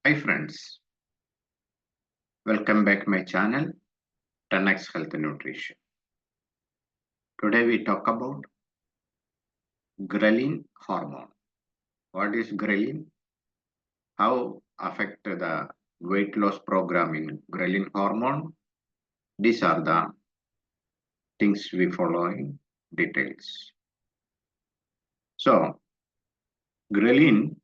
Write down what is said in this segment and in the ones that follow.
Hi friends, welcome back my channel 10x Health and Nutrition. Today we talk about ghrelin hormone. What is ghrelin? How affect the weight loss program in ghrelin hormone? These are the things we follow in details. So ghrelin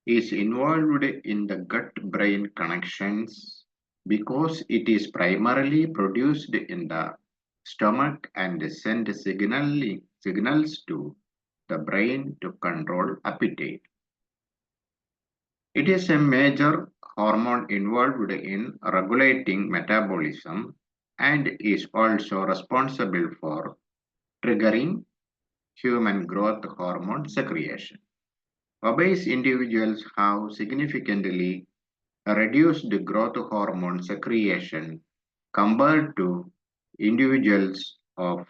is involved in the gut-brain connections because it is primarily produced in the stomach and sends signals to the brain to control appetite. It is a major hormone involved in regulating metabolism and is also responsible for triggering human growth hormone secretion. Obese individuals have significantly reduced growth hormone secretion compared to individuals of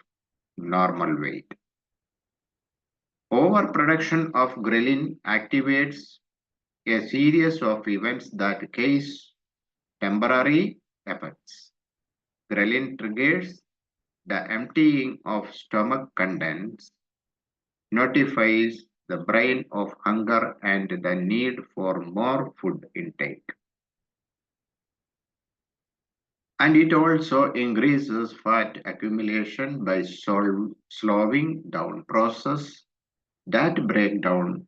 normal weight. Overproduction of ghrelin activates a series of events that cause temporary effects. Ghrelin triggers the emptying of stomach contents, notifies the brain of hunger and the need for more food intake. And it also increases fat accumulation by slowing down process that break down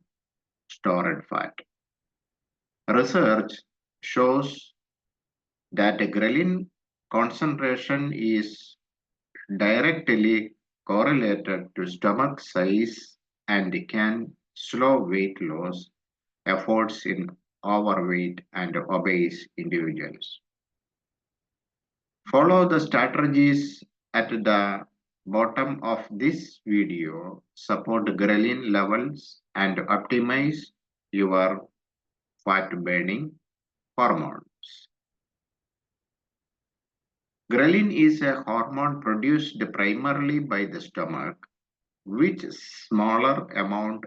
stored fat. Research shows that ghrelin concentration is directly correlated to stomach size and can slow weight loss efforts in overweight and obese individuals. Follow the strategies at the bottom of this video, support ghrelin levels and optimize your fat burning hormones. Ghrelin is a hormone produced primarily by the stomach, which smaller amount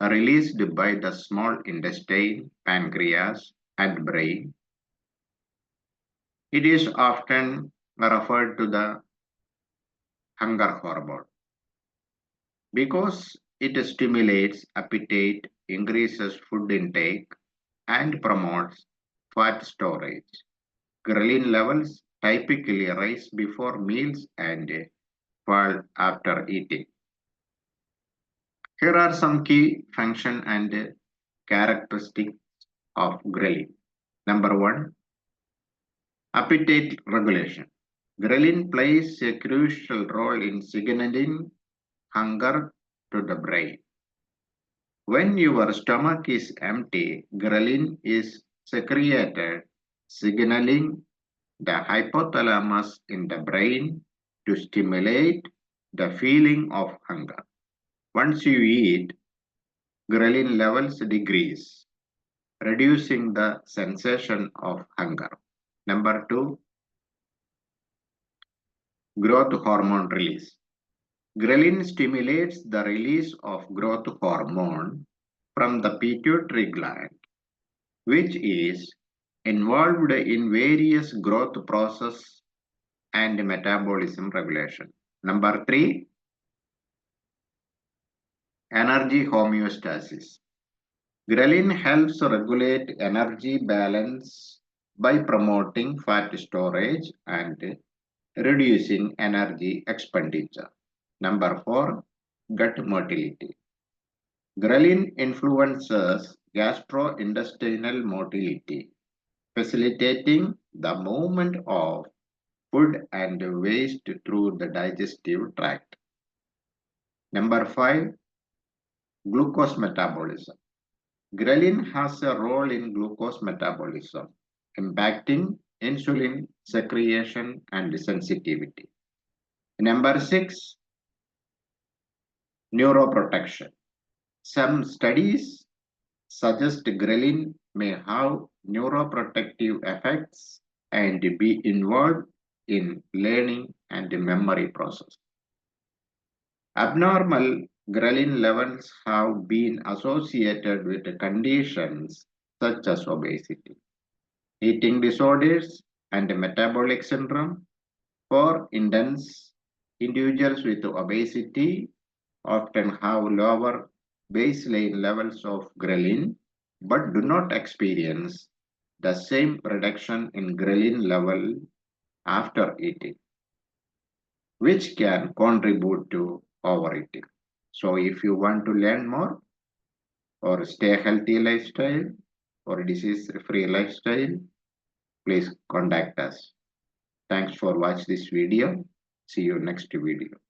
released by the small intestine, pancreas, and brain. It is often referred to the hunger hormone because it stimulates appetite, increases food intake, and promotes fat storage. Ghrelin levels typically rise before meals and fall after eating. Here are some key function and characteristics of ghrelin. Number one, appetite regulation. Ghrelin plays a crucial role in signaling hunger to the brain. When your stomach is empty, ghrelin is secreted, signaling the hypothalamus in the brain to stimulate the feeling of hunger. Once you eat, ghrelin levels decrease, reducing the sensation of hunger. Number two, growth hormone release. Ghrelin stimulates the release of growth hormone from the pituitary gland, which is involved in various growth process and metabolism regulation. Number three, energy homeostasis. Ghrelin helps regulate energy balance by promoting fat storage and reducing energy expenditure. Number four, gut motility. Ghrelin influences gastrointestinal motility, facilitating the movement of food and waste through the digestive tract. Number five, glucose metabolism. Ghrelin has a role in glucose metabolism, impacting insulin secretion and sensitivity. Number six, neuroprotection. Some studies suggest ghrelin may have neuroprotective effects and be involved in learning and memory process. Abnormal ghrelin levels have been associated with conditions such as obesity, eating disorders, and metabolic syndrome. For instance, individuals with obesity often have lower baseline levels of ghrelin but do not experience the same reduction in ghrelin level after eating, which can contribute to overeating. So if you want to learn more or stay healthy lifestyle or disease-free lifestyle, please contact us. Thanks for watching this video. See you next video.